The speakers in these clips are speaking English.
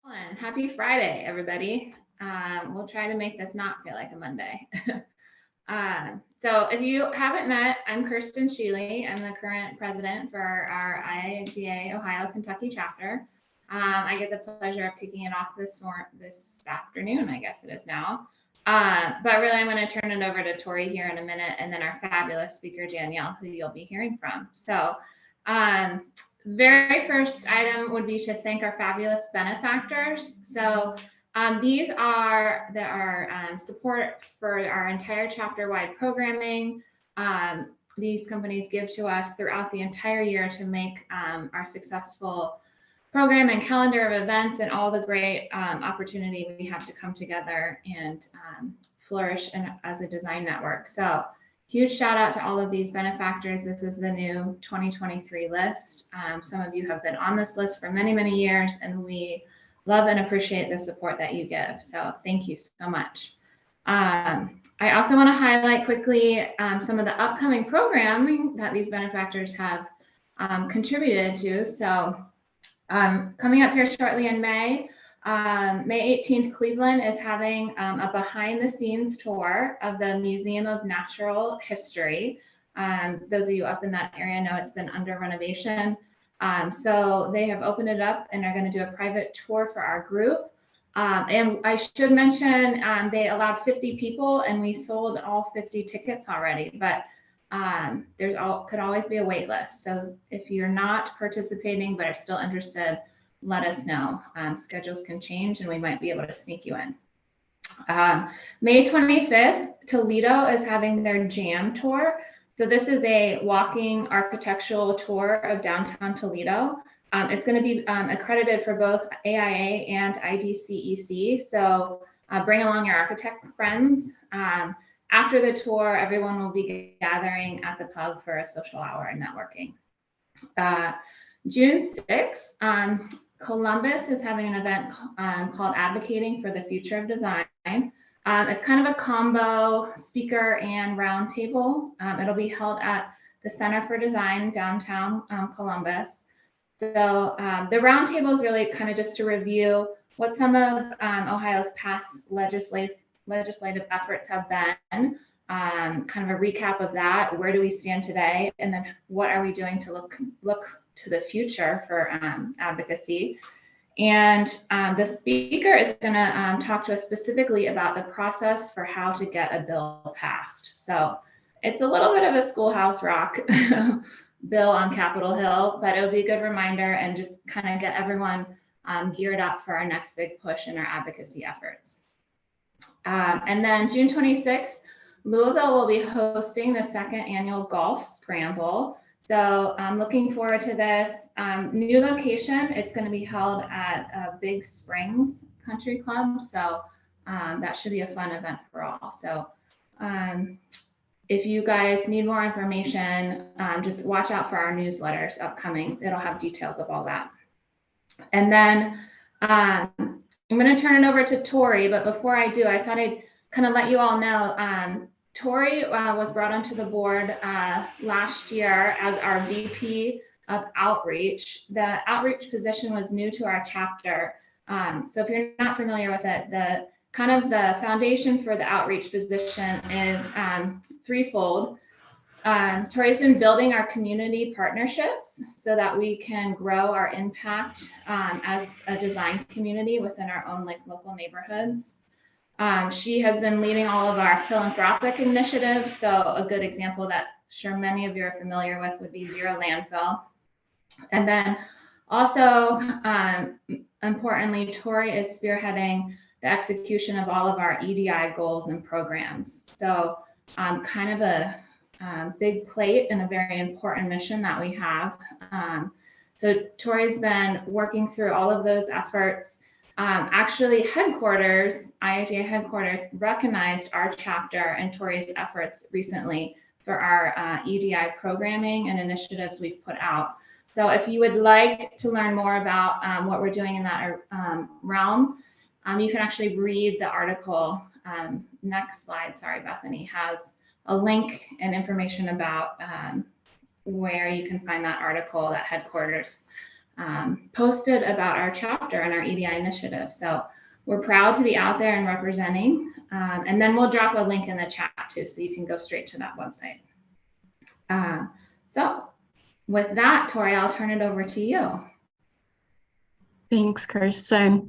And happy Friday, everybody. We'll try to make this not feel like a Monday. So if you haven't met, I'm Kirsten Sheely. I'm the current president for our IIDA Ohio Kentucky chapter. I get the pleasure of kicking it off this afternoon, I guess it is now. But really, I'm going to turn it over to Tori here in a minute, and then our fabulous speaker, Danielle, who you'll be hearing from. So very first item would be to thank our fabulous benefactors. So these are our support for our entire chapter-wide programming. These companies give to us throughout the entire year to make our successful program and calendar of events and all the great opportunity we have to come together and flourish as a design network. So huge shout out to all of these benefactors. This is the new 2023 list. Some of you have been on this list for many, many years, and we love and appreciate the support that you give. So thank you so much. I also want to highlight quickly some of the upcoming programming that these benefactors have contributed to. So coming up here shortly in May 18th, Cleveland is having a behind the scenes tour of the Museum of Natural History. Those of you up in that area know it's been under renovation. So they have opened it up and are going to do a private tour for our group. And I should mention they allowed 50 people and we sold all 50 tickets already, but could always be a wait list. So if you're not participating but are still interested, let us know. Schedules can change and we might be able to sneak you in. May 25th, Toledo is having their Jam tour. So this is a walking architectural tour of downtown Toledo. It's going to be accredited for both AIA and IDCEC. So bring along your architect friends. After the tour, everyone will be gathering at the pub for a social hour and networking. June 6th, Columbus is having an event called Advocating for the Future of Design. It's kind of a combo speaker and roundtable. It'll be held at the Center for Design downtown Columbus. So the roundtable is really kind of just to review what some of Ohio's past legislative efforts have been, kind of a recap of that, where do we stand today, and then what are we doing to look to the future for advocacy. And the speaker is going to talk to us specifically about the process for how to get a bill passed. So it's a little bit of a schoolhouse rock bill on Capitol Hill, but it'll be a good reminder and just kind of get everyone geared up for our next big push in our advocacy efforts. And then June 26th, Louisville will be hosting the second annual golf scramble. So I'm looking forward to this. New location, it's going to be held at Big Springs Country Club. So that should be a fun event for all. So if you guys need more information, just watch out for our newsletters upcoming. It'll have details of all that. And then I'm going to turn it over to Tori, but before I do, I thought I'd kind of let you all know, Tori was brought onto the board last year as our VP of Outreach. The outreach position was new to our chapter. So if you're not familiar with it, the foundation for the outreach position is threefold. Tori's been building our community partnerships so that we can grow our impact as a design community within our own local neighborhoods. She has been leading all of our philanthropic initiatives. So a good example that I'm sure many of you are familiar with would be Zero Landfill. And then also, importantly, Tori is spearheading the execution of all of our EDI goals and programs. So kind of a big plate and a very important mission that we have. So Tori's been working through all of those efforts. Actually, IIDA headquarters recognized our chapter and Tori's efforts recently for our EDI programming and initiatives we've put out. So if you would like to learn more about what we're doing in that realm, you can actually read the article. Next slide, sorry, Bethany, has a link and information about where you can find that article that headquarters posted about our chapter and our EDI initiative. So we're proud to be out there and representing. And then we'll drop a link in the chat too, so you can go straight to that website. So with that, Tori, I'll turn it over to you. Thanks, Kirsten.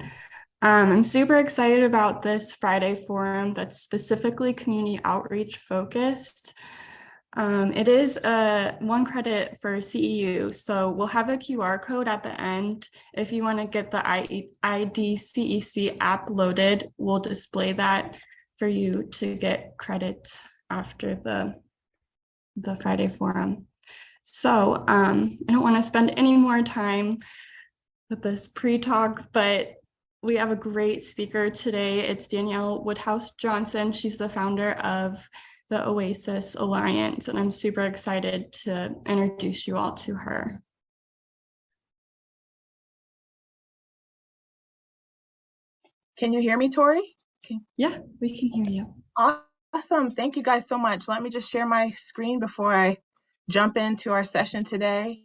I'm super excited about this Friday forum that's specifically community outreach focused. It is a 1 credit for CEU, so we'll have a QR code at the end. If you want to get the IIDA app loaded, we'll display that for you to get credits after the Friday forum. So I don't want to spend any more time with this pre-talk, but we have a great speaker today. It's Danielle Woodhouse Johnson. She's the founder of the Oasis Alliance, and I'm super excited to introduce you all to her. Can you hear me, Tori? Yeah, we can hear you. Awesome. Thank you guys so much. Let me just share my screen before I jump into our session today.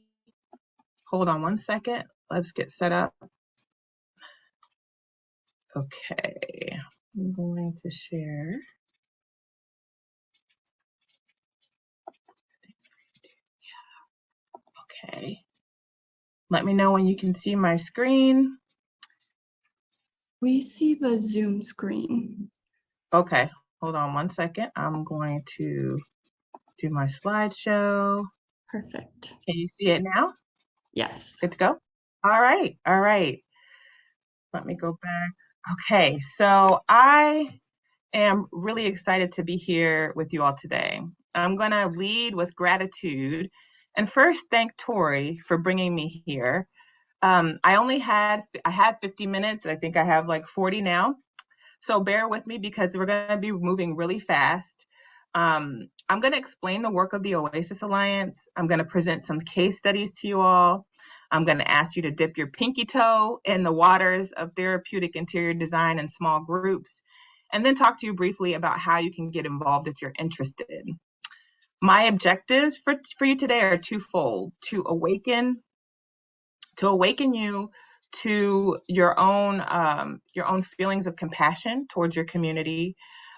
Hold on one second. Let's get set up. Okay, I'm going to share. Okay. Let me know when you can see my screen. We see the Zoom screen. Okay, hold on one second. I'm going to do my slideshow. Perfect. Can you see it now? Yes. Good to go? All right, all right. Let me go back. Okay, so I am really excited to be here with you all today. I'm going to lead with gratitude and first thank Tori for bringing me here. I had 50 minutes. I think I have like 40 now. So bear with me because we're going to be moving really fast. I'm going to explain the work of the Oasis Alliance. I'm going to present some case studies to you all. I'm going to ask you to dip your pinky toe in the waters of therapeutic interior design in small groups, and then talk to you briefly about how you can get involved if you're interested. My objectives for you today are twofold: to awaken you to your own feelings of compassion towards your community,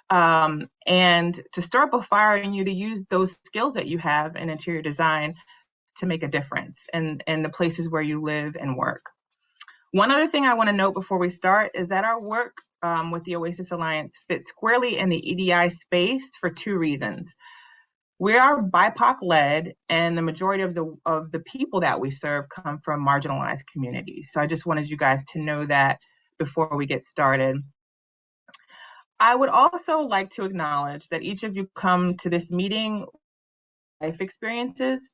and to stir up a fire in you to use those skills that you have in interior design to make a difference in the places where you live and work. One other thing I want to note before we start is that our work with the Oasis Alliance fits squarely in the EDI space for 2 reasons. We are BIPOC-led, and the majority of the people that we serve come from marginalized communities. So I just wanted you guys to know that before we get started. I would also like to acknowledge that each of you come to this meeting life experiences.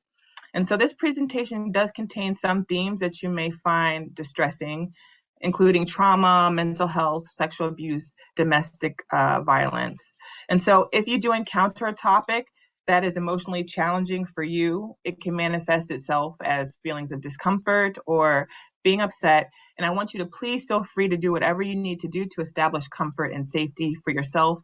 And so this presentation does contain some themes that you may find distressing, including trauma, mental health, sexual abuse, domestic violence. And so if you do encounter a topic that is emotionally challenging for you, it can manifest itself as feelings of discomfort or being upset. And I want you to please feel free to do whatever you need to do to establish comfort and safety for yourself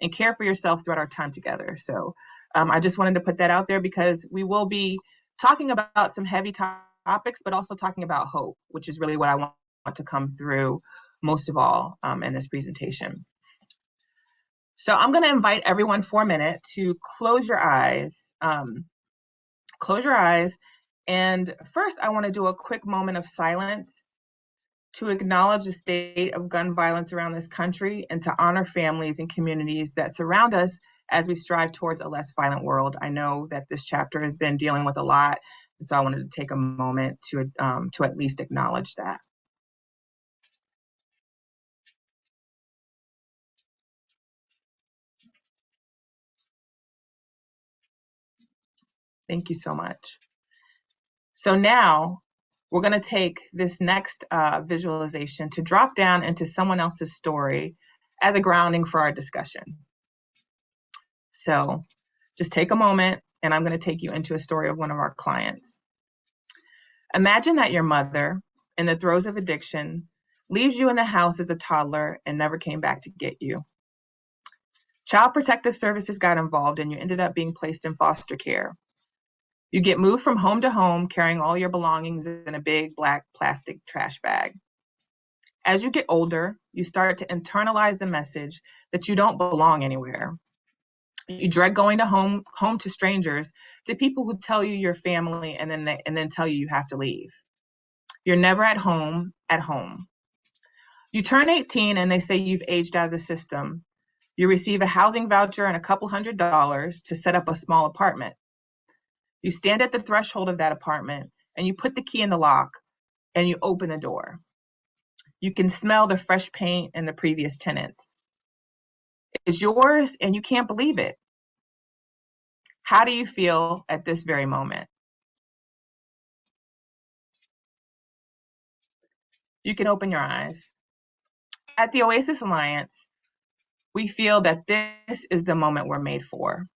and care for yourself throughout our time together. So I just wanted to put that out there because we will be talking about some heavy topics, but also talking about hope, which is really what I want to come through most of all in this presentation. So I'm going to invite everyone for a minute to close your eyes. Close your eyes. And first, I want to do a quick moment of silence to acknowledge the state of gun violence around this country and to honor families and communities that surround us as we strive towards a less violent world. I know that this chapter has been dealing with a lot, and so I wanted to take a moment to at least acknowledge that. Thank you so much. So now we're going to take this next visualization to drop down into someone else's story as a grounding for our discussion. So just take a moment, and I'm going to take you into a story of one of our clients. Imagine that your mother, in the throes of addiction, leaves you in the house as a toddler and never came back to get you. Child Protective Services got involved and you ended up being placed in foster care. You get moved from home to home, carrying all your belongings in a big black plastic trash bag. As you get older, you start to internalize the message that you don't belong anywhere. You dread going to home to strangers, to people who tell you you're family and then tell you have to leave. You're never at home at home. You turn 18 and they say you've aged out of the system. You receive a housing voucher and a couple $100s to set up a small apartment. You stand at the threshold of that apartment and you put the key in the lock and you open the door. You can smell the fresh paint and the previous tenants. It's yours and you can't believe it. How do you feel at this very moment? You can open your eyes. At the Oasis Alliance, we feel that this is the moment we're made for.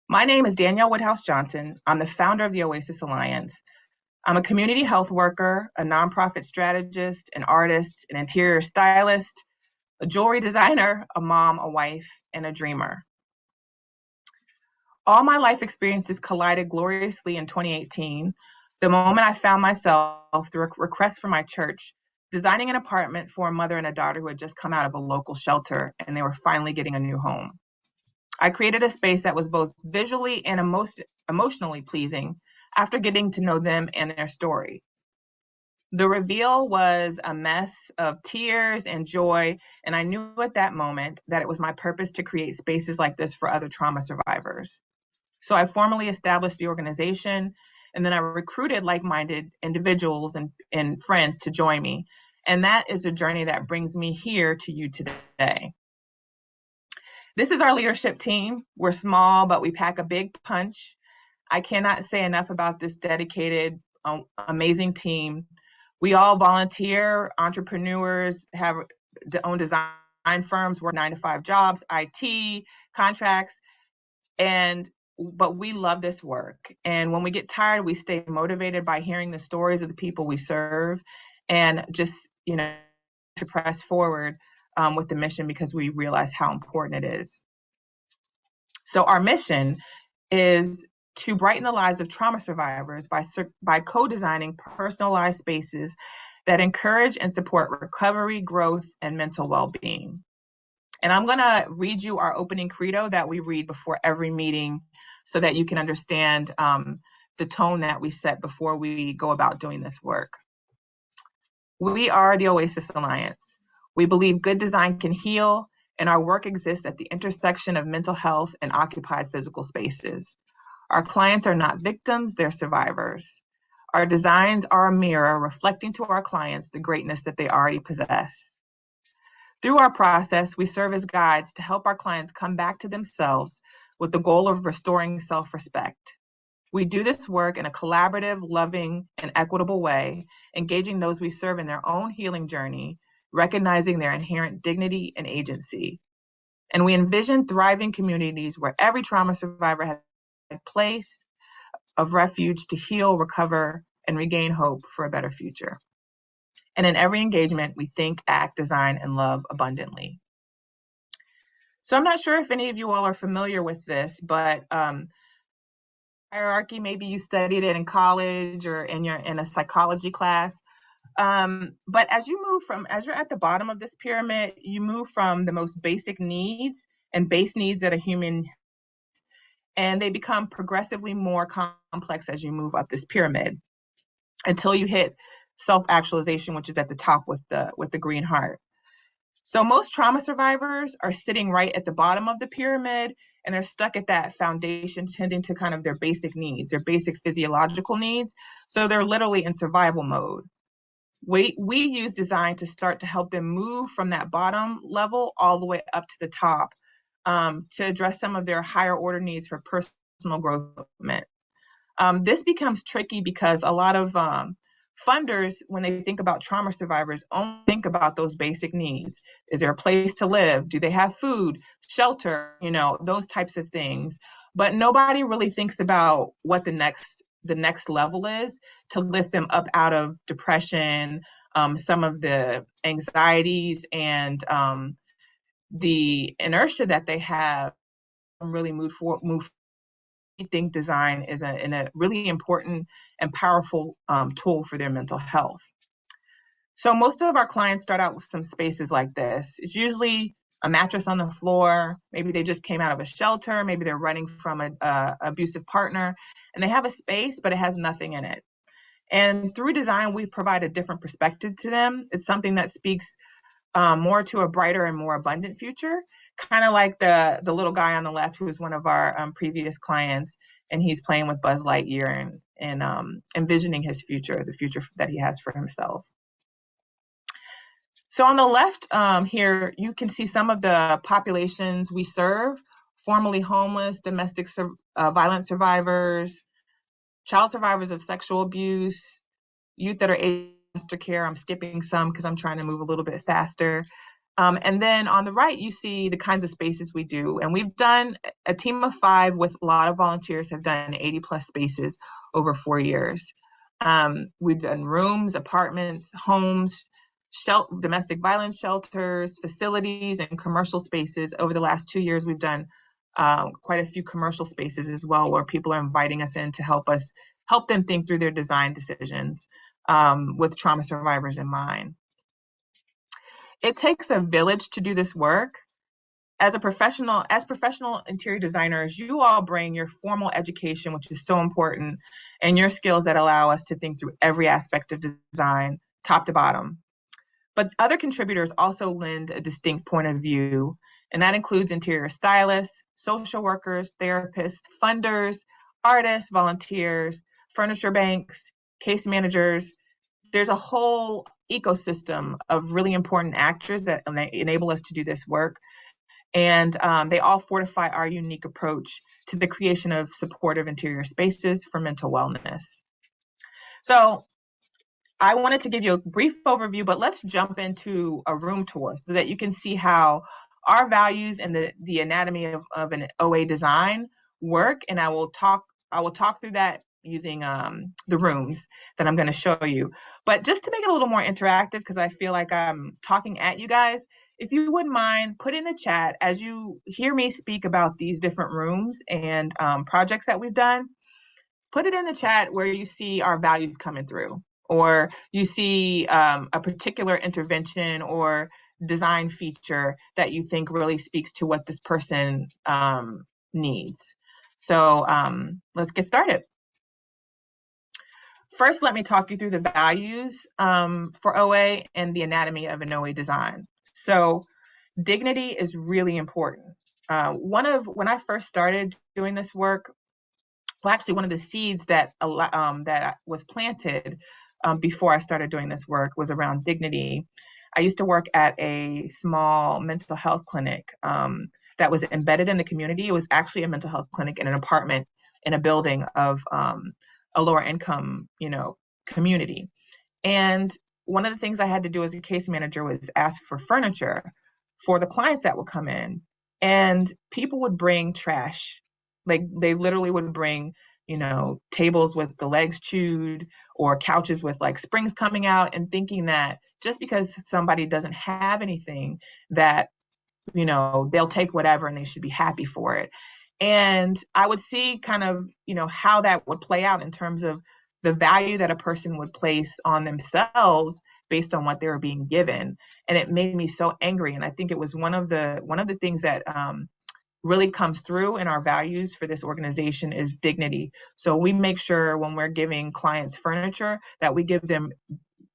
My name is Danielle Woodhouse Johnson. I'm the founder of the Oasis Alliance. I'm a community health worker, a nonprofit strategist, an artist, an interior stylist, a jewelry designer, a mom, a wife, and a dreamer. All my life experiences collided gloriously in 2018, the moment I found myself, through a request from my church, designing an apartment for a mother and a daughter who had just come out of a local shelter and they were finally getting a new home. I created a space that was both visually and emotionally pleasing after getting to know them and their story. The reveal was a mess of tears and joy, and I knew at that moment that it was my purpose to create spaces like this for other trauma survivors. So I formally established the organization, and then I recruited like-minded individuals and friends to join me. And that is the journey that brings me here to you today. This is our leadership team. We're small, but we pack a big punch. I cannot say enough about this dedicated, amazing team. We all volunteer, entrepreneurs, have their own design firms, work 9-to-5 jobs, IT, contracts, but we love this work. And when we get tired, we stay motivated by hearing the stories of the people we serve and just, to press forward with the mission because we realize how important it is. So our mission is to brighten the lives of trauma survivors by co-designing personalized spaces that encourage and support recovery, growth, and mental well-being. And I'm going to read you our opening credo that we read before every meeting so that you can understand the tone that we set before we go about doing this work. We are the Oasis Alliance. We believe good design can heal, and our work exists at the intersection of mental health and occupied physical spaces. Our clients are not victims, they're survivors. Our designs are a mirror reflecting to our clients the greatness that they already possess. Through our process, we serve as guides to help our clients come back to themselves with the goal of restoring self-respect. We do this work in a collaborative, loving, and equitable way, engaging those we serve in their own healing journey, recognizing their inherent dignity and agency. And we envision thriving communities where every trauma survivor has a place of refuge to heal, recover, and regain hope for a better future. And in every engagement, we think, act, design, and love abundantly. So I'm not sure if any of you all are familiar with this, but hierarchy, maybe you studied it in college or in a psychology class. But as you're at the bottom of this pyramid, you move from the most basic needs and base needs that a human, and they become progressively more complex as you move up this pyramid until you hit self-actualization, which is at the top with the green heart. So most trauma survivors are sitting right at the bottom of the pyramid, and they're stuck at that foundation, tending to kind of their basic needs, their basic physiological needs. So they're literally in survival mode. We use design to start to help them move from that bottom level all the way up to the top to address some of their higher order needs for personal growth. This becomes tricky because a lot of funders, when they think about trauma survivors, only think about those basic needs. Is there a place to live? Do they have food, shelter, those types of things? But nobody really thinks about what the next level is to lift them up out of depression, some of the anxieties and the inertia that they have really move forward. think design is a really important and powerful tool for their mental health. So most of our clients start out with some spaces like this. It's usually a mattress on the floor. Maybe they just came out of a shelter. Maybe they're running from an abusive partner, and they have a space, but it has nothing in it. And through design, we provide a different perspective to them. It's something that speaks more to a brighter and more abundant future, kind of like the little guy on the left, who is one of our previous clients, and he's playing with Buzz Lightyear and envisioning his future, the future that he has for himself. So on the left here, you can see some of the populations we serve: formerly homeless, domestic violence survivors, child survivors of sexual abuse, youth that are in foster care. I'm skipping some because I'm trying to move a little bit faster. And then on the right, you see the kinds of spaces we do. And we've done a team of 5 with a lot of volunteers, have done 80 plus spaces over 4 years. We've done rooms, apartments, homes, domestic violence shelters, facilities, and commercial spaces. Over the last 2 years, we've done quite a few commercial spaces as well, where people are inviting us in to help them think through their design decisions with trauma survivors in mind. It takes a village to do this work. As professional interior designers, you all bring your formal education, which is so important, and your skills that allow us to think through every aspect of design, top to bottom. But other contributors also lend a distinct point of view, and that includes interior stylists, social workers, therapists, funders, artists, volunteers, furniture banks, case managers. There's a whole ecosystem of really important actors that enable us to do this work. And they all fortify our unique approach to the creation of supportive interior spaces for mental wellness. So I wanted to give you a brief overview, but let's jump into a room tour so that you can see how our values and the anatomy of an OA design work. And I will talk through that using the rooms that I'm going to show you. But just to make it a little more interactive, because I feel like I'm talking at you guys, if you wouldn't mind, put in the chat as you hear me speak about these different rooms and projects that we've done. Put it in the chat where you see our values coming through, or you see a particular intervention or design feature that you think really speaks to what this person needs. So let's get started. First, let me talk you through the values for OA and the anatomy of an OA design. So dignity is really important. When I first started doing this work, well, actually one of the seeds that was planted before I started doing this work was around dignity. I used to work at a small mental health clinic that was embedded in the community. It was actually a mental health clinic in an apartment in a building of a lower income, community. And one of the things I had to do as a case manager was ask for furniture for the clients that would come in. And people would bring trash. Like they literally would bring, tables with the legs chewed or couches with like springs coming out, and thinking that just because somebody doesn't have anything that, they'll take whatever and they should be happy for it. And I would see kind of, how that would play out in terms of the value that a person would place on themselves based on what they were being given. And it made me so angry. And I think it was one of the things that really comes through in our values for this organization is dignity. So we make sure when we're giving clients furniture that we give them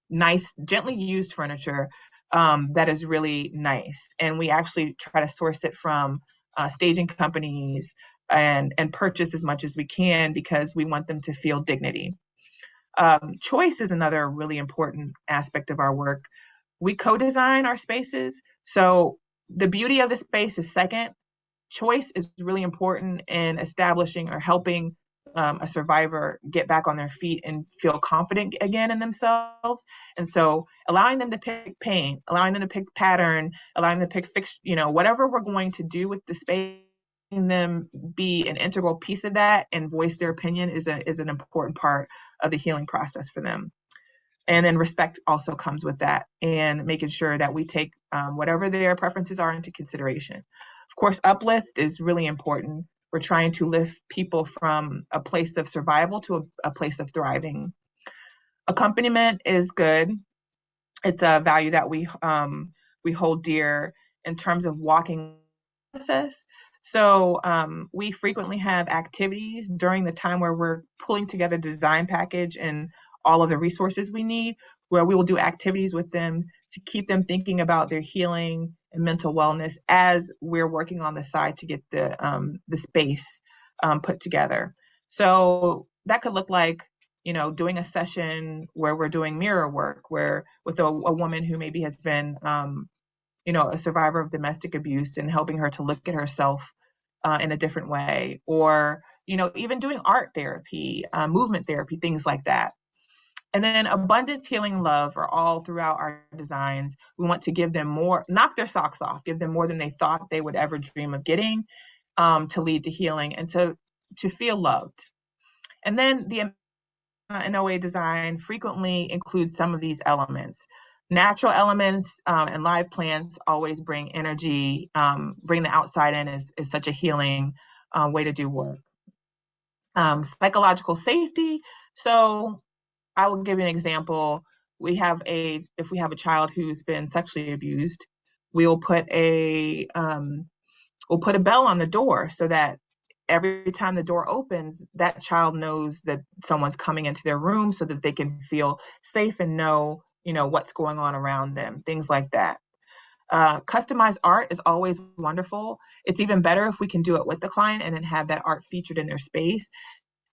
nice, gently used furniture that is really nice. And we actually try to source it from staging companies and purchase as much as we can, because we want them to feel dignity. Choice is another really important aspect of our work. We co-design our spaces. So the beauty of the space is second. Choice is really important in establishing or helping a survivor get back on their feet and feel confident again in themselves. And so allowing them to pick paint, allowing them to pick pattern, allowing them to pick whatever we're going to do with the space, them be an integral piece of that and voice their opinion is an important part of the healing process for them. And then respect also comes with that, and making sure that we take whatever their preferences are into consideration. Of course, uplift is really important. We're trying to lift people from a place of survival to a place of thriving. Accompaniment is good. It's a value that we hold dear in terms of walking process. So we frequently have activities during the time where we're pulling together design package and all of the resources we need, where we will do activities with them to keep them thinking about their healing and mental wellness as we're working on the side to get the space put together. So that could look like, doing a session where we're doing mirror work, where with a woman who maybe has been, a survivor of domestic abuse, and helping her to look at herself in a different way, or, even doing art therapy, movement therapy, things like that. And then abundance, healing, love are all throughout our designs. We want to give them more, knock their socks off, give them more than they thought they would ever dream of getting, to lead to healing and to feel loved. And then the an OA design frequently includes some of these elements. Natural elements and live plants always bring energy, bring the outside in is such a healing way to do work. Psychological safety. So I will give you an example. If we have a child who's been sexually abused, we'll put a bell on the door so that every time the door opens, that child knows that someone's coming into their room, so that they can feel safe and know, what's going on around them, things like that. Customized art is always wonderful. It's even better if we can do it with the client and then have that art featured in their space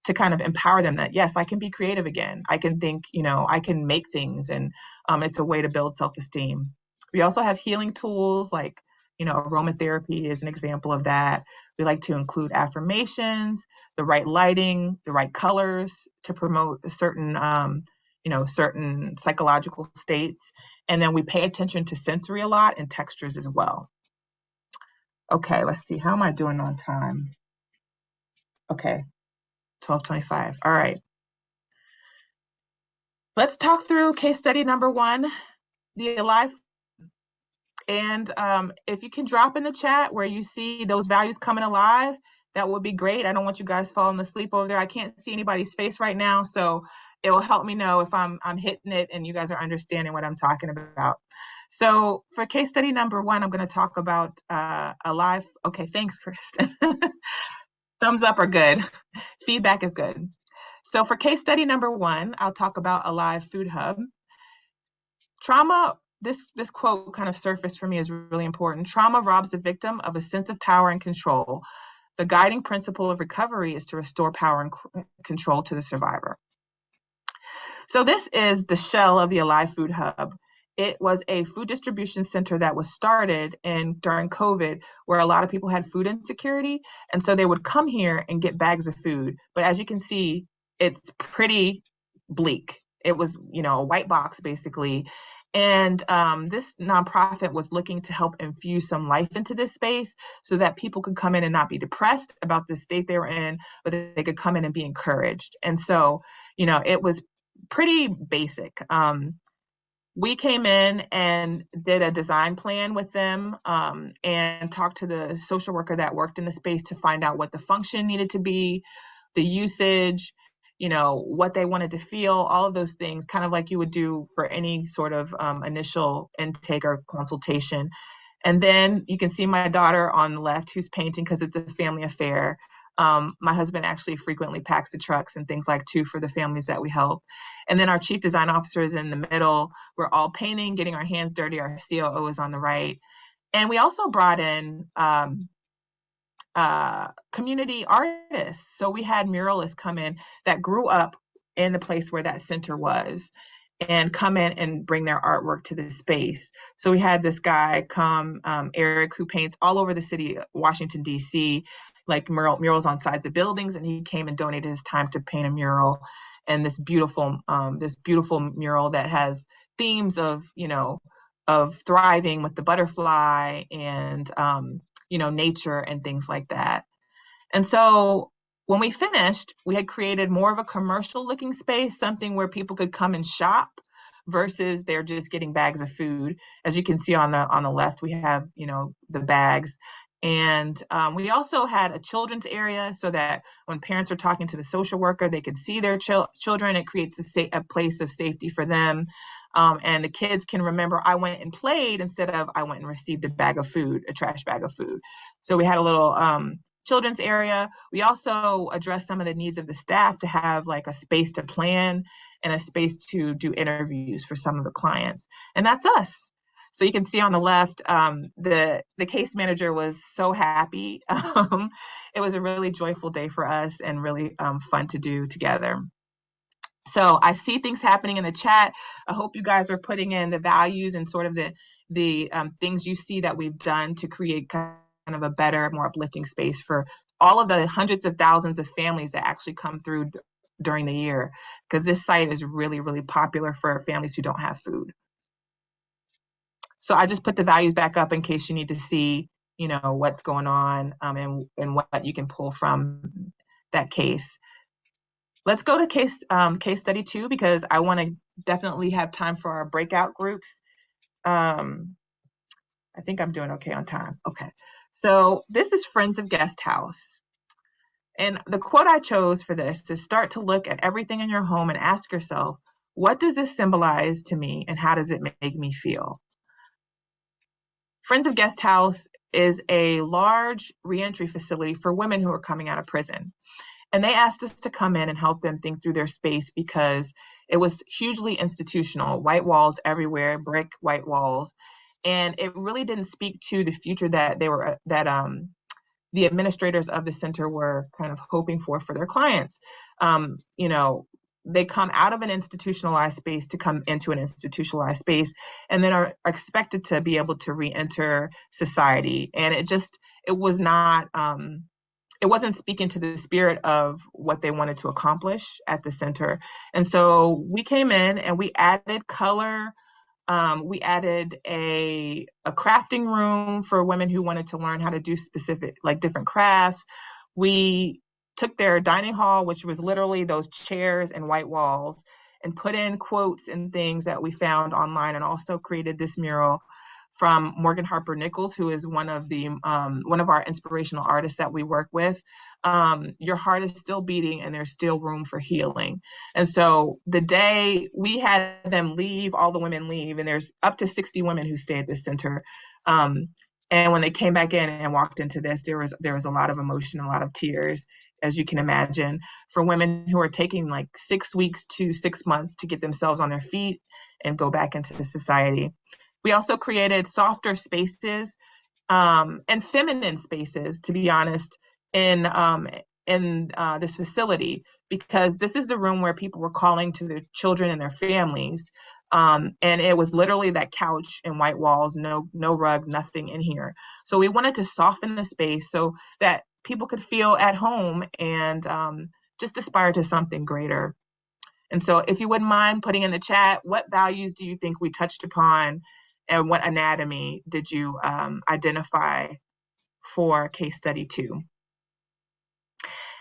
to kind of empower them that, yes, I can be creative again. I can think, I can make things, and it's a way to build self-esteem. We also have healing tools like, aromatherapy is an example of that. We like to include affirmations, the right lighting, the right colors to promote a certain, certain psychological states. And then we pay attention to sensory a lot and textures as well. Okay, let's see. How am I doing on time? Okay, 12:25. All right. Let's talk through case study number 1, the Alive. And if you can drop in the chat where you see those values coming alive, that would be great. I don't want you guys falling asleep over there. I can't see anybody's face right now, so it will help me know if I'm hitting it and you guys are understanding what I'm talking about. So for case study number 1, I'm going to talk about Alive. Okay, thanks, Kristen. Thumbs up are good. Feedback is good. So for case study number 1, I'll talk about Alive Food Hub. Trauma. This quote kind of surfaced for me is really important. Trauma robs the victim of a sense of power and control. The guiding principle of recovery is to restore power and control to the survivor. So this is the shell of the Alive Food Hub. It was a food distribution center that was started during COVID, where a lot of people had food insecurity. And so they would come here and get bags of food. But as you can see, it's pretty bleak. It was, a white box basically. And this nonprofit was looking to help infuse some life into this space so that people could come in and not be depressed about the state they were in, but they could come in and be encouraged. And so, it was pretty basic. We came in and did a design plan with them and talked to the social worker that worked in the space to find out what the function needed to be, the usage, what they wanted to feel, all of those things, kind of like you would do for any sort of initial intake or consultation. And then you can see my daughter on the left who's painting because it's a family affair. My husband actually frequently packs the trucks and things like too for the families that we help. And then our chief design officer is in the middle. We're all painting, getting our hands dirty. Our COO is on the right. And we also brought in community artists. So we had muralists come in that grew up in the place where that center was and come in and bring their artwork to the space. So we had this guy come, Eric, who paints all over the city, Washington, D.C., like murals on sides of buildings. And he came and donated his time to paint a mural. And this beautiful mural that has themes of, of thriving with the butterfly and, nature and things like that. And so when we finished, we had created more of a commercial looking space, something where people could come and shop versus they're just getting bags of food. As you can see on the left, we have, the bags. And we also had a children's area so that when parents are talking to the social worker, they could see their children. It creates a place of safety for them. And the kids can remember, I went and played instead of I went and received a bag of food, a trash bag of food. So we had a little children's area. We also addressed some of the needs of the staff to have like a space to plan and a space to do interviews for some of the clients. And that's us. So you can see on the left, the case manager was so happy. It was a really joyful day for us and really fun to do together. So I see things happening in the chat. I hope you guys are putting in the values and sort of the things you see that we've done to create kind of a better, more uplifting space for all of the hundreds of thousands of families that actually come through during the year, because this site is really, really popular for families who don't have food. So I just put the values back up in case you need to see, what's going on and what you can pull from that case. Let's go to case study 2, because I want to definitely have time for our breakout groups. I think I'm doing okay on time. Okay. So this is Friends of Guest House. And the quote I chose for this is start to look at everything in your home and ask yourself, what does this symbolize to me and how does it make me feel? Friends of Guest House is a large reentry facility for women who are coming out of prison. And they asked us to come in and help them think through their space because it was hugely institutional, white walls everywhere, brick white walls. And it really didn't speak to the future that the administrators of the center were kind of hoping for their clients. They come out of an institutionalized space to come into an institutionalized space and then are expected to be able to re-enter society. And it was not, it wasn't speaking to the spirit of what they wanted to accomplish at the center. And so we came in and we added color. We added a crafting room for women who wanted to learn how to do specific, like different crafts. We took their dining hall, which was literally those chairs and white walls, and put in quotes and things that we found online, and also created this mural from Morgan Harper Nichols, who is one of our inspirational artists that we work with. Your heart is still beating and there's still room for healing. And so the day we had them leave, all the women leave, and there's up to 60 women who stay at this center. And when they came back in and walked into this, there was a lot of emotion, a lot of tears, as you can imagine, for women who are taking like 6 weeks to 6 months to get themselves on their feet and go back into the society. We also created softer spaces and feminine spaces, to be honest, in this facility, because this is the room where people were calling to their children and their families. And it was literally that couch and white walls, no rug, nothing in here. So we wanted to soften the space so that people could feel at home and just aspire to something greater. And so if you wouldn't mind putting in the chat, what values do you think we touched upon and what anatomy did you identify for case study 2?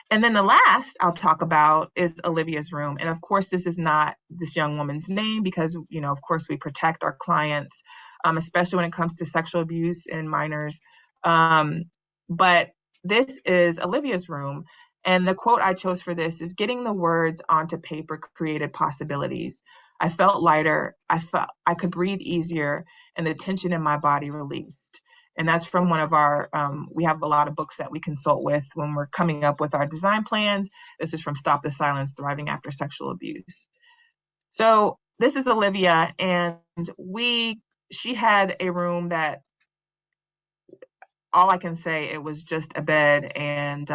And then the last I'll talk about is Olivia's room. And of course, this is not this young woman's name because, of course, we protect our clients, especially when it comes to sexual abuse in minors. But this is Olivia's room. And the quote I chose for this is, getting the words onto paper created possibilities. I felt lighter. I felt I could breathe easier and the tension in my body released. And that's from one of our, we have a lot of books that we consult with when we're coming up with our design plans. This is from Stop the Silence, Thriving After Sexual Abuse. So this is Olivia, and she had a room that, all I can say, it was just a bed and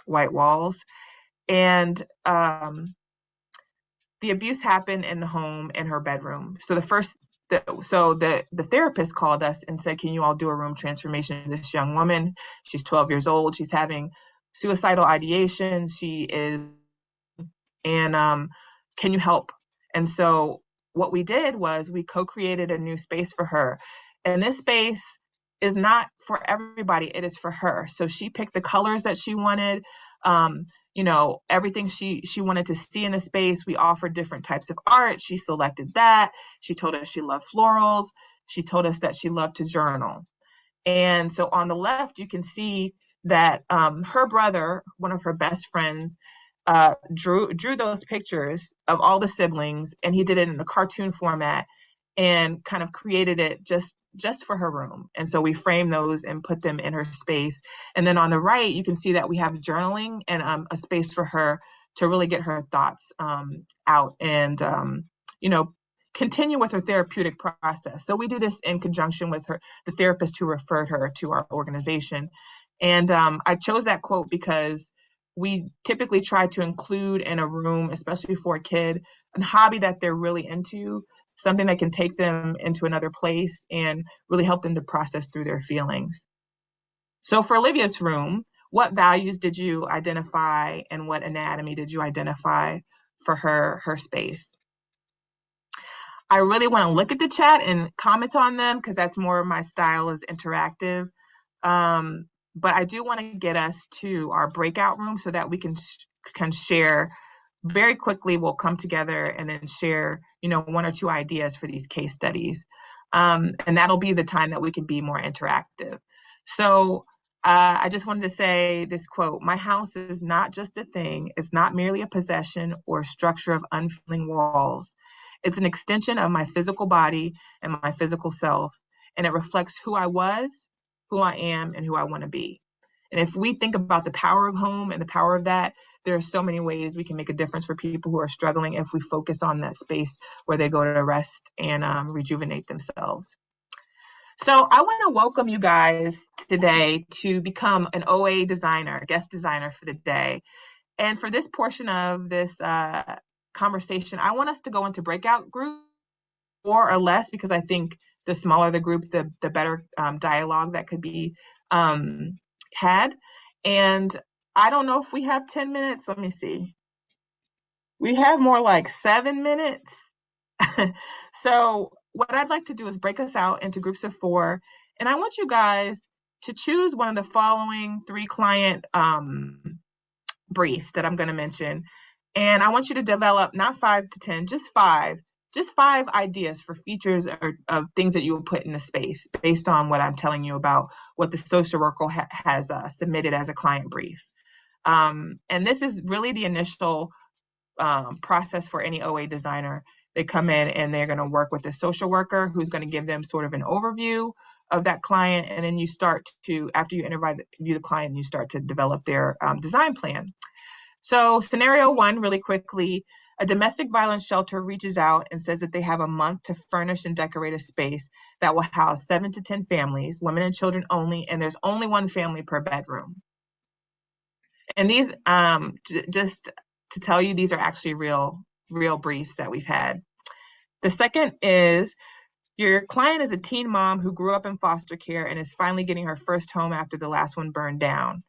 white walls. And the abuse happened in the home, in her bedroom. So the therapist called us and said, can you all do a room transformation of this young woman? She's 12 years old. She's having suicidal ideation. And can you help? And so what we did was we co-created a new space for her. And this space is not for everybody. It is for her. So she picked the colors that she wanted. Everything she wanted to see in the space. We offered different types of art. She selected that. She told us she loved florals. She told us that she loved to journal. And so on the left, you can see that her brother, one of her best friends, drew those pictures of all the siblings, and he did it in a cartoon format and kind of created it just for her room. And so we framed those and put them in her space. And then on the right, you can see that we have journaling and a space for her to really get her thoughts out and, you know, continue with her therapeutic process. So we do this in conjunction with the therapist who referred her to our organization. And I chose that quote because we typically try to include in a room, especially for a kid, a hobby that they're really into, something that can take them into another place and really help them to process through their feelings. So for Olivia's room, what values did you identify and what anatomy did you identify for her space? I really want to look at the chat and comment on them because that's more my style, is interactive. But I do want to get us to our breakout room so that we can share very quickly. We'll come together and then share, you know, 1 or 2 ideas for these case studies. And that'll be the time that we can be more interactive. So I just wanted to say this quote: "My house is not just a thing. It's not merely a possession or a structure of unfeeling walls. It's an extension of my physical body and my physical self, and it reflects who I was, who I am, and who I want to be." And if we think about the power of home and the power of that, there are so many ways we can make a difference for people who are struggling if we focus on that space where they go to rest and rejuvenate themselves. So I want to welcome you guys today to become an OA designer, guest designer for the day. And for this portion of this conversation, I want us to go into breakout groups, 4 or less, because I think the smaller the group, the better dialogue that could be had. And I don't know if we have 10 minutes. Let me see. We have more like 7 minutes. So what I'd like to do is break us out into groups of 4. And I want you guys to choose one of the following 3 client briefs that I'm going to mention. And I want you to develop not 5 to 10, just 5 ideas for features or of things that you will put in the space based on what I'm telling you about what the social worker has submitted as a client brief. And this is really the initial process for any OA designer. They come in and they're going to work with the social worker who's going to give them sort of an overview of that client. And then you start to, after you interview the client, you start to develop their design plan. So scenario 1, really quickly: a domestic violence shelter reaches out and says that they have a month to furnish and decorate a space that will house 7 to 10 families, women and children only, and there's only 1 family per bedroom. And these, just to tell you, these are actually real briefs that we've had. The second is, your client is a teen mom who grew up in foster care and is finally getting her first home after the last one burned down.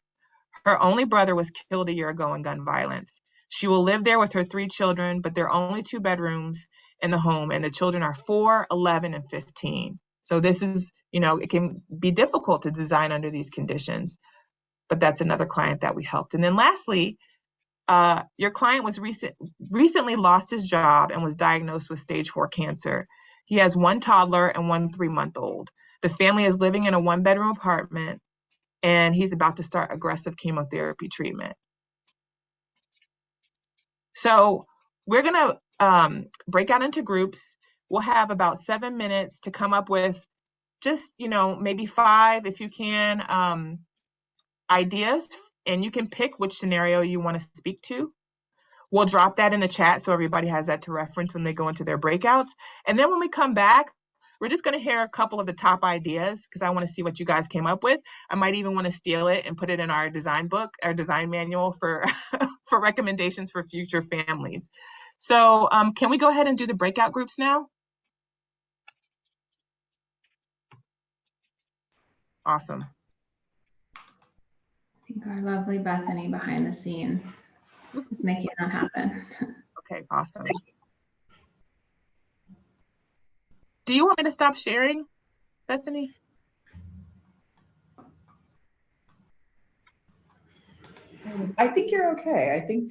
Her only brother was killed a year ago in gun violence. She will live there with her 3 children, but there are only 2 bedrooms in the home, and the children are 4, 11, and 15. So this is, you know, it can be difficult to design under these conditions, but that's another client that we helped. And then lastly, your client was recently lost his job and was diagnosed with stage 4 cancer. He has 1 toddler and 1 3-month-old. The family is living in a 1-bedroom apartment, and he's about to start aggressive chemotherapy treatment. So we're going to break out into groups. We'll have about 7 minutes to come up with just, you know, maybe 5, if you can, ideas, and you can pick which scenario you want to speak to. We'll drop that in the chat so everybody has that to reference when they go into their breakouts. And then when we come back, we're just going to hear a couple of the top ideas because I want to see what you guys came up with. I might even want to steal it and put it in our design book, our design manual for, for recommendations for future families. So can we go ahead and do the breakout groups now? Awesome. I think our lovely Bethany behind the scenes is making that happen. Okay, awesome. Do you want me to stop sharing, Bethany? I think you're okay. I think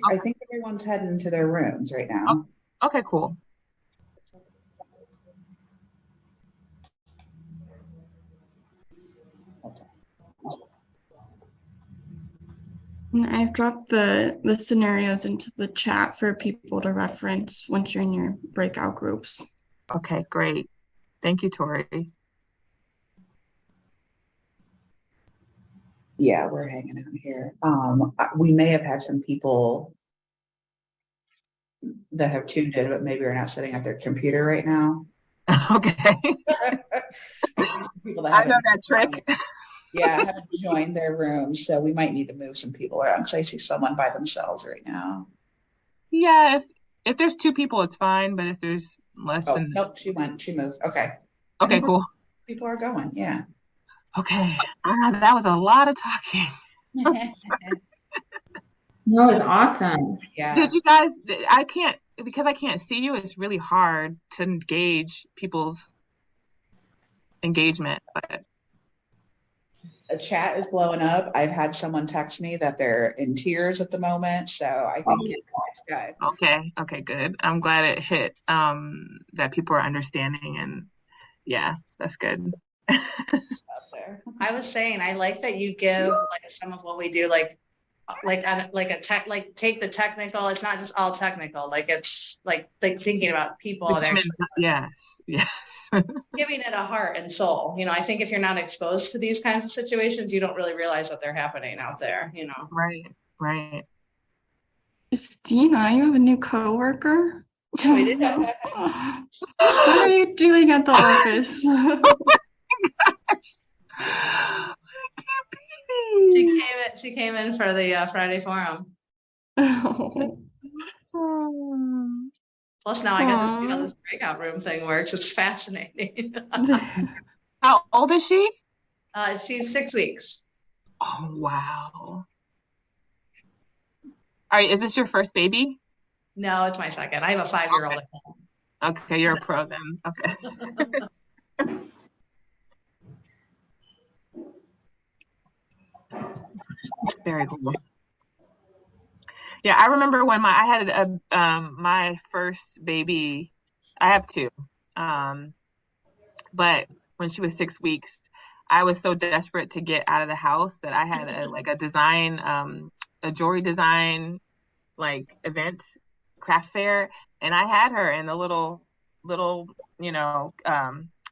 everyone's heading into their rooms right now. Okay, cool. And I've dropped the scenarios into the chat for people to reference once you're in your breakout groups. Okay, great. Thank you, Tori. Yeah, we're hanging out here. We may have had some people that have tuned in, but maybe are not sitting at their computer right now. Okay. There's some people that I know haven't, that trick. haven't joined their room, so we might need to move some people around because I see someone by themselves right now. Yeah, if there's 2 people, it's fine, but if there's less Oh, than nope, she moved. Okay. I okay, think cool. people are going, yeah. Okay. That was a lot of talking. No, it's awesome. Yeah. Did you guys, I can't, because I can't see you, it's really hard to gauge people's engagement, but A chat is blowing up. I've had someone text me that they're in tears at the moment, so I think it's good. okay, good. I'm glad it hit, that people are understanding, and yeah, that's good. Up there. I was saying, I like that you give like some of what we do, like a tech, like take the technical, it's not just all technical, like it's like thinking about people The and human actually yes. giving it a heart and soul. You know, I think if you're not exposed to these kinds of situations, you don't really realize that they're happening out there, you know. Right. Christina, you have a new coworker? We did. What are you doing at the office? She came in for the Friday forum. Oh. Awesome. Plus now I got to see how Aw. this breakout room thing works. It's fascinating. How old is she? She's 6 weeks. Oh, wow. All right, is this your first baby? No, it's my second. I have a 5-year-old at home. Okay, you're a pro then. Okay. Very cool. Yeah, I remember when I had my first baby. I have 2. But when she was 6 weeks, I was so desperate to get out of the house that I had a design, a jewelry design like event, craft fair, and I had her in the little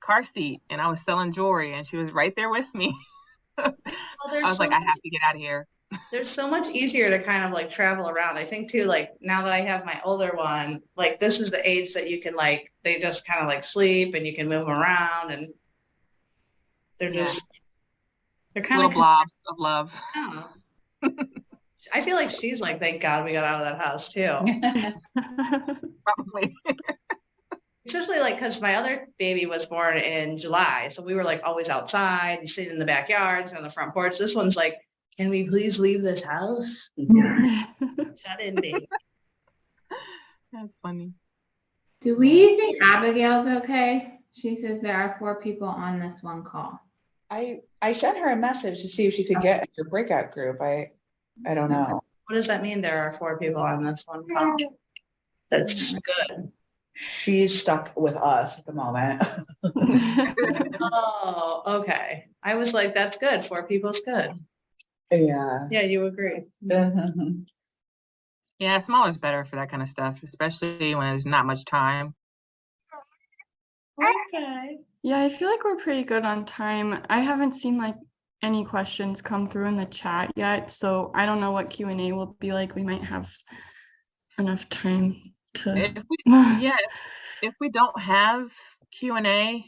car seat, and I was selling jewelry, and she was right there with me. Well, I was like, I have to get out of here. there's so much easier to kind of like travel around. I think too, like now that I have my older one, like this is the age that you can like, they just kind of like sleep and you can move them around and they're Yeah. just, they're kind Little of, blobs of love. I feel like she's like, thank God we got out of that house too. Probably. Especially like, cause my other baby was born in July. So we were like always outside and sitting in the backyards and on the front porch. This one's like, can we please leave this house? Shut in, baby. That's funny. Do we think Abigail's okay? She says there are 4 people on this one call. I sent her a message to see if she could get in your breakout group. I don't know. What does that mean? There are 4 people on this one call. That's good. She's stuck with us at the moment. Oh, okay. I was like, that's good. 4 people's good. Yeah. Yeah, you agree. Yeah, smaller is better for that kind of stuff, especially when there's not much time. Okay. Yeah, I feel like we're pretty good on time. I haven't seen like any questions come through in the chat yet, so I don't know what Q&A will be like. We might have enough time to. If we don't have Q&A,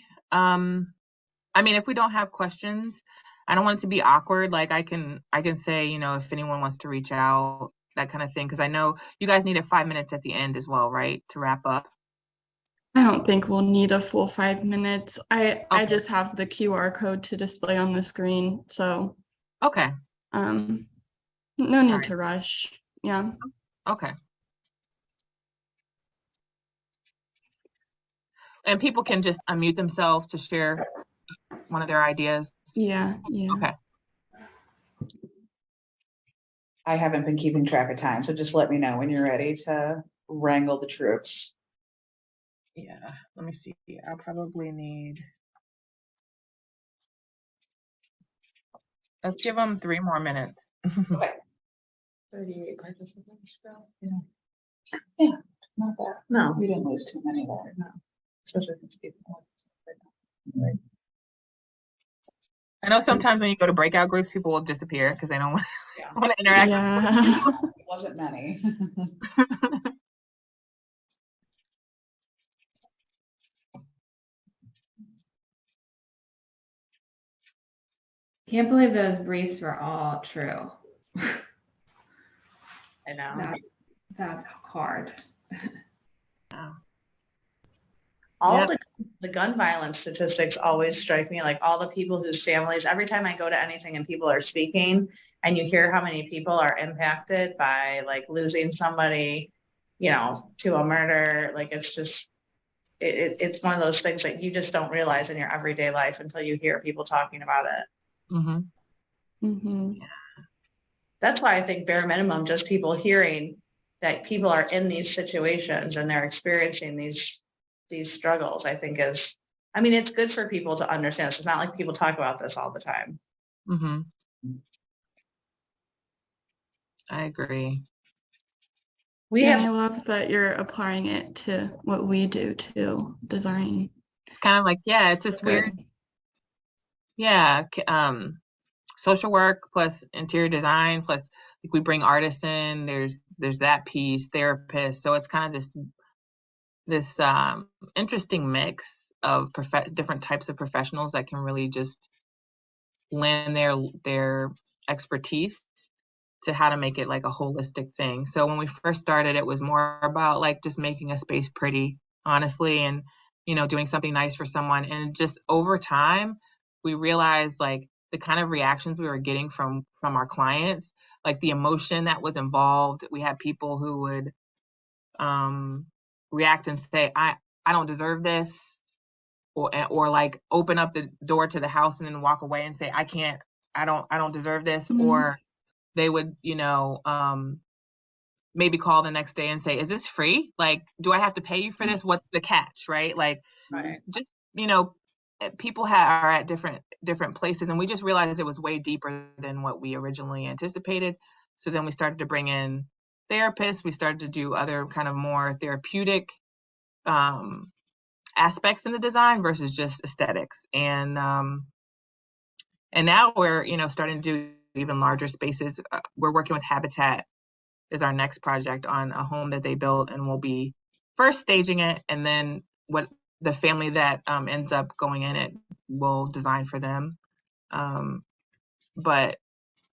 if we don't have questions, I don't want it to be awkward. Like I can say, if anyone wants to reach out, that kind of thing, because I know you guys needed 5 minutes at the end as well, right, to wrap up. I don't think we'll need a full 5 minutes. I Okay. just have the QR code to display on the screen, so Okay. no need Alright. to rush. Yeah. Okay. And people can just unmute themselves to share one of their ideas. Yeah. Okay. I haven't been keeping track of time, so just let me know when you're ready to wrangle the troops. Yeah, let me see. I'll probably need. Let's give them 3 more minutes. Okay. 38 participants still. Yeah, not bad. No, We didn't lose too many there. no. Especially if it's people. I know sometimes when you go to breakout groups, people will disappear because they don't want, Yeah. want to interact. Yeah. It wasn't many. Can't believe those briefs were all true. I know. That's hard. All Yep. the gun violence statistics always strike me, like all the people whose families, every time I go to anything and people are speaking and you hear how many people are impacted by like losing somebody, you know, to a murder, like it's just, it's one of those things that you just don't realize in your everyday life until you hear people talking about it. Mm-hmm. Mm-hmm. That's why I think bare minimum, just people hearing that people are in these situations and they're experiencing these struggles, I think is, I mean, it's good for people to understand. It's not like people talk about this all the time. Mm-hmm. I agree. We And I have, love that you're applying it to what we do too, design. It's kind of like, yeah, it's So this weird, good. yeah, social work plus interior design plus like we bring artists in. There's that piece, therapists. So it's kind of this interesting mix of different types of professionals that can really just lend their expertise to how to make it like a holistic thing. So when we first started, it was more about like just making a space pretty, honestly, and doing something nice for someone. And just over time, we realized like the kind of reactions we were getting from our clients, like the emotion that was involved. We had people who would react and say, I don't deserve this, or like open up the door to the house and then walk away and say, I don't deserve this. Mhm. Or they would, maybe call the next day and say, is this free? Like, do I have to pay you for this? What's the catch? Right? Like, right. just, people are at different places. And we just realized it was way deeper than what we originally anticipated. So then we started to bring in therapists. We started to do other kind of more therapeutic aspects in the design versus just aesthetics. And now we're, starting to do even larger spaces. We're working with Habitat is our next project on a home that they built, and we'll be first staging it, and then what the family that ends up going in it will design for them. But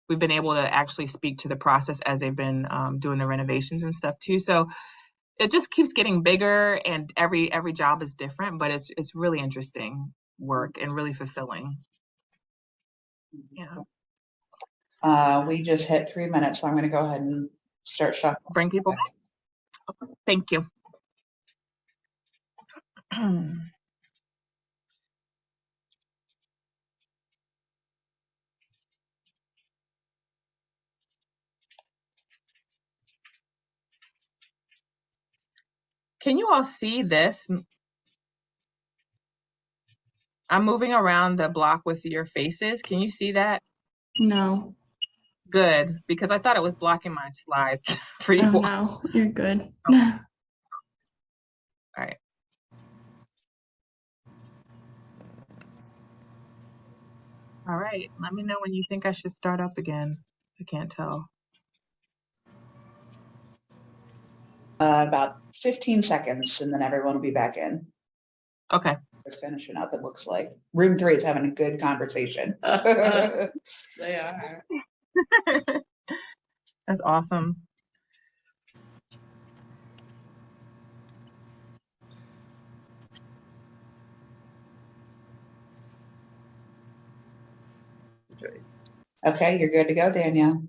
we've been able to actually speak to the process as they've been doing the renovations and stuff too. So it just keeps getting bigger, and every job is different, but it's really interesting work and really fulfilling. Yeah. We just hit 3 minutes, so I'm going to go ahead and start shuffling. Bring people back. Thank you. Can you all see this? I'm moving around the block with your faces. Can you see that? No. Good, because I thought it was blocking my slides for you Oh all. no, you're good. Okay. All right. All right. Let me know when you think I should start up again. I can't tell. About 15 seconds, and then everyone will be back in. Okay. They're finishing up, it looks like. Room 3 is having a good conversation. They are. That's awesome. Okay, you're good to go, Danielle.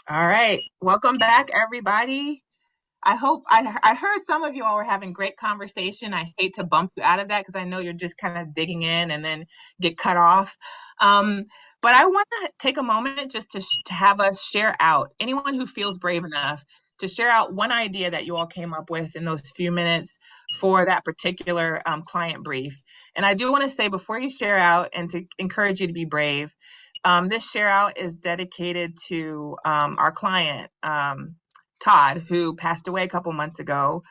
All right. Welcome back, everybody. I hope I heard some of you all were having great conversation. I hate to bump you out of that because I know you're just kind of digging in and then get cut off. But I want to take a moment just to have us share out, anyone who feels brave enough to share out one idea that you all came up with in those few minutes for that particular client brief. And I do want to say before you share out, and to encourage you to be brave, This share out is dedicated to our client, Todd, who passed away a couple months ago.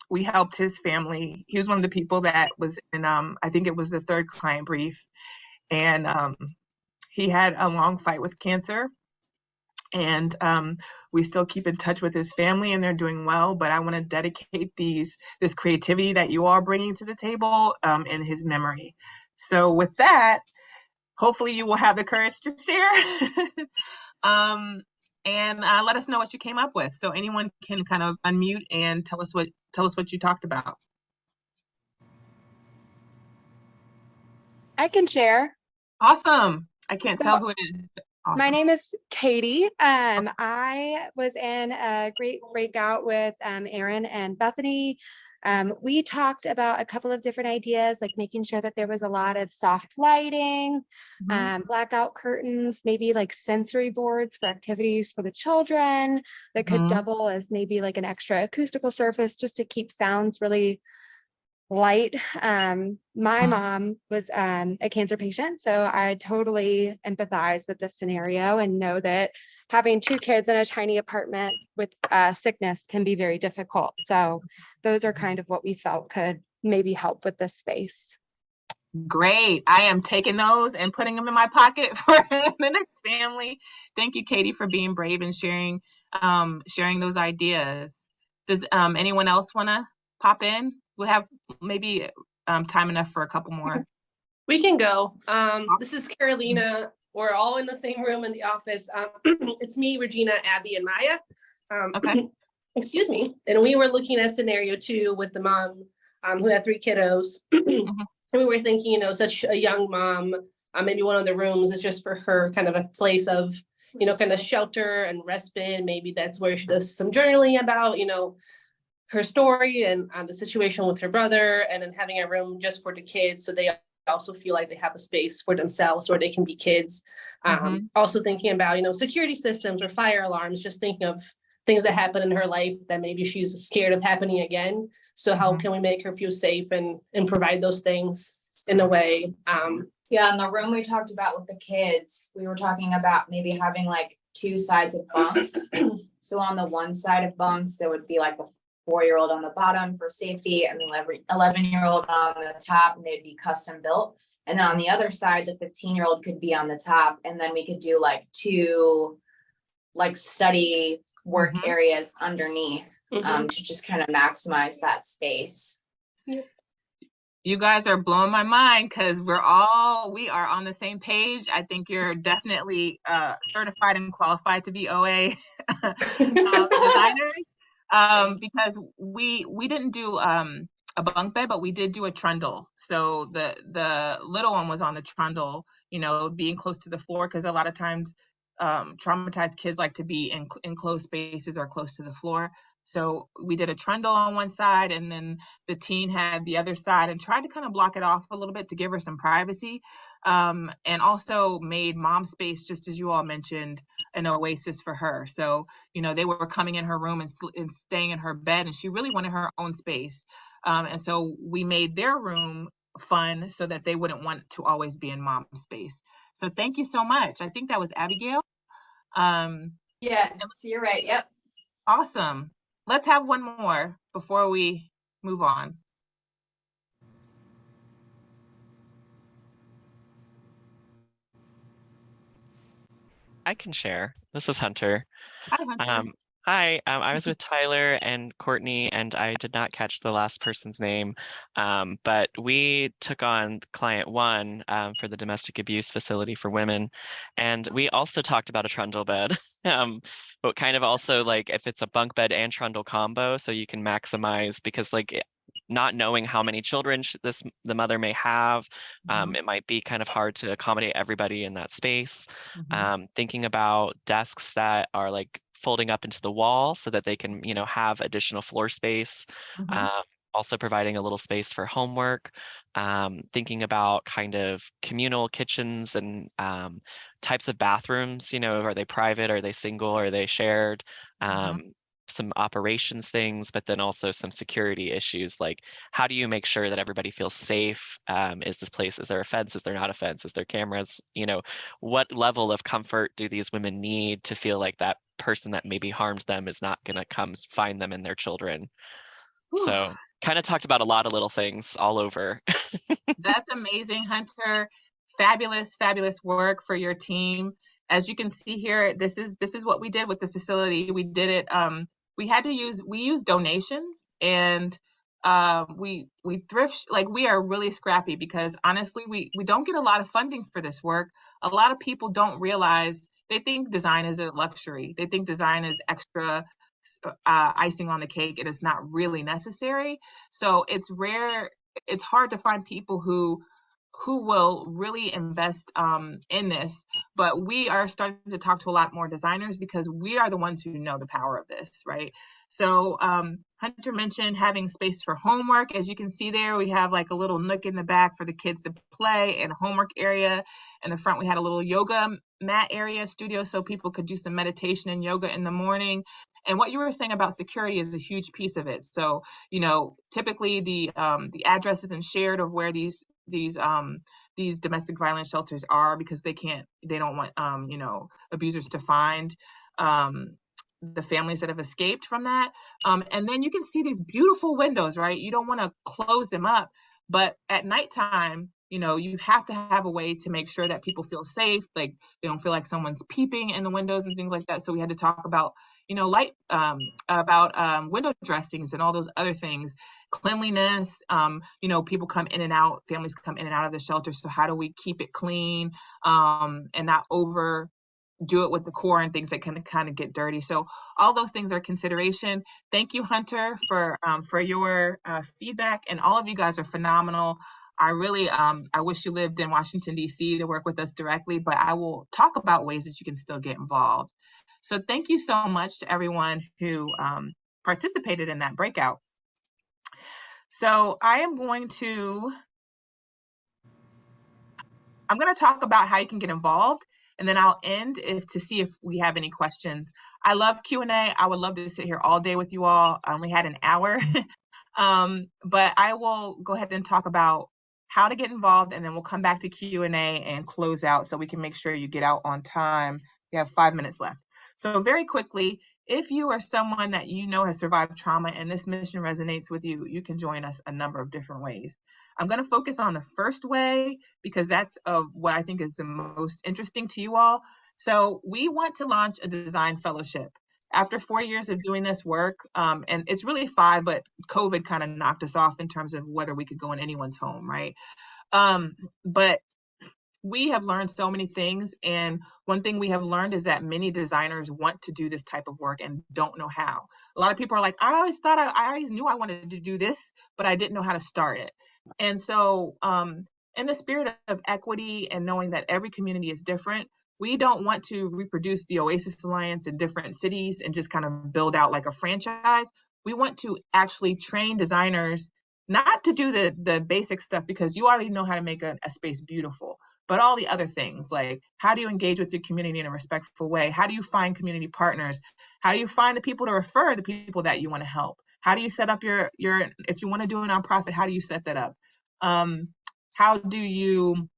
We helped his family. He was one of the people that was in, I think it was the third client brief. And he had a long fight with cancer. And we still keep in touch with his family, and they're doing well. But I want to dedicate this creativity that you are bringing to the table in his memory. So with that, hopefully you will have the courage to share. And let us know what you came up with. So anyone can kind of unmute and tell us what you talked about. I can share. Awesome. I can't tell who it is. Awesome. My name is Katie. I was in a great breakout with Erin and Bethany. We talked about a couple of different ideas, like making sure that there was a lot of soft lighting, blackout curtains, maybe like sensory boards for activities for the children that could double as maybe like an extra acoustical surface just to keep sounds really light. My mom was a cancer patient, so I totally empathize with this scenario and know that having 2 kids in a tiny apartment with sickness can be very difficult. So those are kind of what we felt could maybe help with this space. Great. I am taking those and putting them in my pocket for the next family. Thank you, Katie, for being brave and sharing those ideas. Does anyone else want to pop in? We'll have maybe time enough for a couple more. We can go. This is Carolina. We're all in the same room in the office. It's me, Regina, Abby, and Maya. Okay. Excuse me. And we were looking at scenario 2 with the mom who had 3 kiddos. And we were thinking, such a young mom, maybe one of the rooms is just for her kind of a place of, kind of shelter and respite. Maybe that's where she does some journaling about, her story and the situation with her brother, and then having a room just for the kids so they also feel like they have a space for themselves where they can be kids. Also thinking about, security systems or fire alarms, just thinking of things that happen in her life that maybe she's scared of happening again. So how can we make her feel safe and provide those things in a way? Yeah, in the room we talked about with the kids, we were talking about maybe having like 2 sides of bunks. So on the one side of bunks, there would be like the 4-year-old on the bottom for safety, and the 11-year-old on the top, and they'd be custom built. And then on the other side, the 15-year-old could be on the top, and then we could do like 2 like study work areas underneath to just kind of maximize that space. You guys are blowing my mind because we are on the same page. I think you're definitely certified and qualified to be OA designers. Because we didn't do a bunk bed, but we did do a trundle. So the little one was on the trundle, being close to the floor, because a lot of times traumatized kids like to be in enclosed spaces or close to the floor. So we did a trundle on one side, and then the teen had the other side, and tried to kind of block it off a little bit to give her some privacy. And also made mom space, just as you all mentioned, an oasis for her. So, they were coming in her room and staying in her bed, and she really wanted her own space. And so we made their room fun so that they wouldn't want to always be in mom's space. So thank you so much. I think that was Abigail. Yes, you're right. Yep. Awesome. Let's have one more before we move on. I can share. This is Hunter. Hi, Hunter. Hi, I was with Tyler and Courtney, and I did not catch the last person's name, but we took on client 1 for the domestic abuse facility for women, and we also talked about a trundle bed, but kind of also like if it's a bunk bed and trundle combo, so you can maximize, because like not knowing how many children the mother may have, it might be kind of hard to accommodate everybody in that space. Thinking about desks that are like folding up into the wall so that they can, have additional floor space. Also providing a little space for homework. Thinking about kind of communal kitchens and types of bathrooms, are they private, are they single, are they shared? some operations things, but then also some security issues. Like, how do you make sure that everybody feels safe? Is there a fence? Is there not a fence? Is there cameras? You know, what level of comfort do these women need to feel like that person that maybe harms them is not going to come find them and their children? So kind of talked about a lot of little things all over. That's amazing, Hunter. Fabulous, fabulous work for your team. As you can see here, this is what we did with the facility. We did it. We used donations, and we thrift. Like, we are really scrappy because honestly, we don't get a lot of funding for this work. A lot of people don't realize, they think design is a luxury. They think design is extra icing on the cake. It is not really necessary. So it's rare. It's hard to find people who will really invest in this, but we are starting to talk to a lot more designers because we are the ones who know the power of this, right? So Hunter mentioned having space for homework. As you can see there, we have like a little nook in the back for the kids to play, and a homework area. In the front, we had a little yoga mat area studio so people could do some meditation and yoga in the morning. And what you were saying about security is a huge piece of it. So, you know, typically the address isn't shared of where these domestic violence shelters are, because they don't want you know, abusers to find the families that have escaped from that. And then you can see these beautiful windows, right? You don't want to close them up, but at nighttime, you know, you have to have a way to make sure that people feel safe, like they don't feel like someone's peeping in the windows and things like that. So we had to talk about, you know, window dressings and all those other things, cleanliness. You know, people come in and out, families come in and out of the shelter. So how do we keep it clean and not overdo it with the core and things that can kind of get dirty? So all those things are consideration. Thank you, Hunter, for your feedback, and all of you guys are phenomenal. I really, I wish you lived in Washington, D.C. to work with us directly, but I will talk about ways that you can still get involved. So thank you so much to everyone who participated in that breakout. So I'm going to talk about how you can get involved, and then I'll end to see if we have any questions. I love Q&A. I would love to sit here all day with you all. I only had an hour, but I will go ahead and talk about how to get involved, and then we'll come back to Q&A and close out so we can make sure you get out on time. We have 5 minutes left. So very quickly, if you are someone that you know has survived trauma and this mission resonates with you, you can join us a number of different ways. I'm going to focus on the first way because that's what I think is the most interesting to you all. So we want to launch a design fellowship. After 4 years of doing this work, and it's really 5, but COVID kind of knocked us off in terms of whether we could go in anyone's home, right? But we have learned so many things. And one thing we have learned is that many designers want to do this type of work and don't know how. A lot of people are like, I always knew I wanted to do this, but I didn't know how to start it. And so in the spirit of equity and knowing that every community is different, we don't want to reproduce the Oasis Alliance in different cities and just kind of build out like a franchise. We want to actually train designers not to do the basic stuff, because you already know how to make a space beautiful, but all the other things, like how do you engage with your community in a respectful way? How do you find community partners? How do you find the people to refer the people that you want to help? How do you set up your if you want to do a nonprofit, how do you set that up? How do you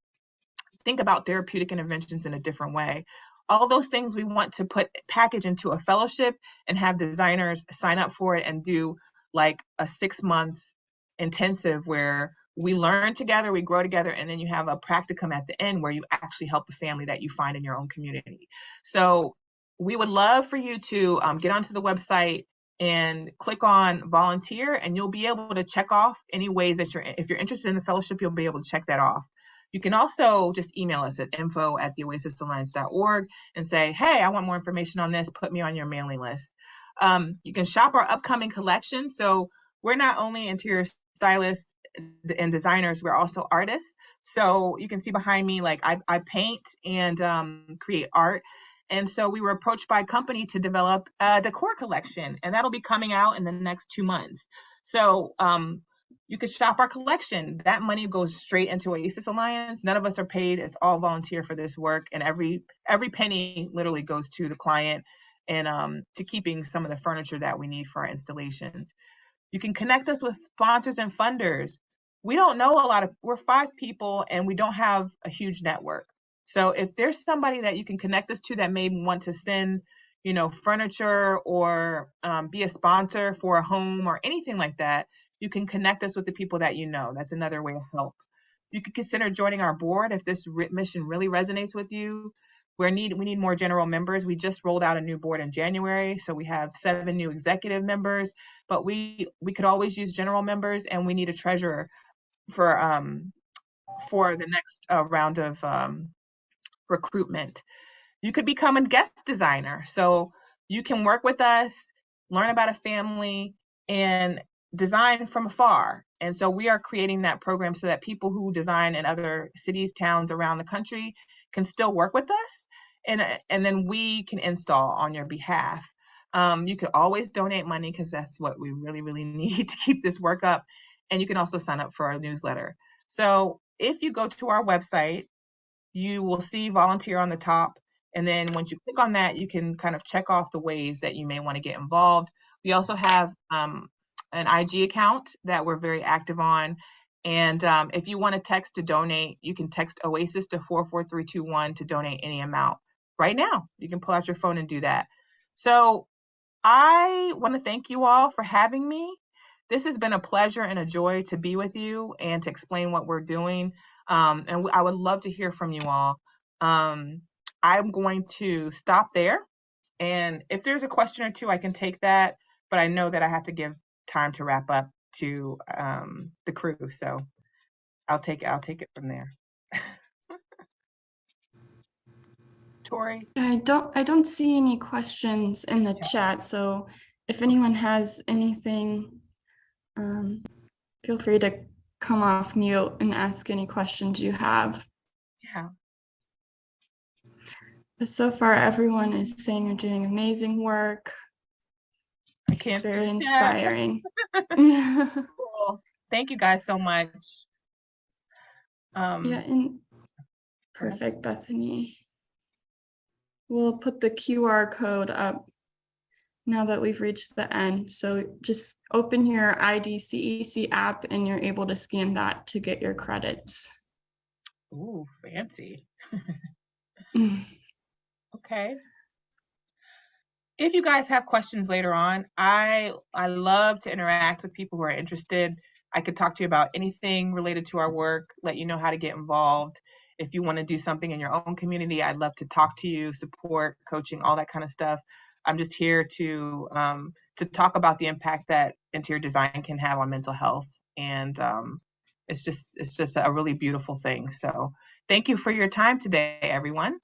think about therapeutic interventions in a different way? All those things we want to package into a fellowship and have designers sign up for it and do like a 6-month intensive where we learn together, we grow together, and then you have a practicum at the end where you actually help the family that you find in your own community. So we would love for you to get onto the website and click on volunteer, and you'll be able to check off any ways that if you're interested in the fellowship, you'll be able to check that off. You can also just email us at info@theoasisalliance.org and say, hey, I want more information on this, put me on your mailing list. You can shop our upcoming collection. So we're not only interior stylists and designers, we're also artists. So you can see behind me, like I paint and create art. And so we were approached by a company to develop a decor collection, and that'll be coming out in the next 2 months. So you could shop our collection. That money goes straight into Oasis Alliance. None of us are paid. It's all volunteer for this work. And every penny literally goes to the client. to keeping some of the furniture that we need for our installations. You can connect us with sponsors and funders. We don't know we're 5 people and we don't have a huge network. So if there's somebody that you can connect us to that may want to send, furniture or be a sponsor for a home or anything like that, you can connect us with the people that you know. That's another way to help. You could consider joining our board if this mission really resonates with you. We need more general members. We just rolled out a new board in January, so we have 7 new executive members, but we could always use general members, and we need a treasurer for the next round of recruitment. You could become a guest designer, so you can work with us, learn about a family, and design from afar. And so we are creating that program so that people who design in other cities, towns around the country can still work with us, and then we can install on your behalf. You could always donate money because that's what we really, really need to keep this work up. And you can also sign up for our newsletter. So if you go to our website, you will see volunteer on the top. And then once you click on that, you can kind of check off the ways that you may want to get involved. We also have an IG account that we're very active on. And if you want to text to donate, you can text Oasis to 44321 to donate any amount right now. You can pull out your phone and do that. So I want to thank you all for having me. This has been a pleasure and a joy to be with you and to explain what we're doing. And I would love to hear from you all. I'm going to stop there. And if there's a question or two, I can take that. But I know that I have to give time to wrap up to the crew. So I'll take it from there. Tori? I don't see any questions in the chat. So if anyone has anything, feel free to come off mute and ask any questions you have. Yeah. But so far, everyone is saying you're doing amazing work. I can't. Very inspiring. Cool. Thank you guys so much. Yeah, and perfect, Bethany. We'll put the QR code up now that we've reached the end. So just open your IDCEC app and you're able to scan that to get your credits. Ooh, fancy. Okay. If you guys have questions later on, I love to interact with people who are interested. I could talk to you about anything related to our work, let you know how to get involved. If you want to do something in your own community, I'd love to talk to you, support, coaching, all that kind of stuff. I'm just here to talk about the impact that interior design can have on mental health. And it's just a really beautiful thing. So thank you for your time today, everyone.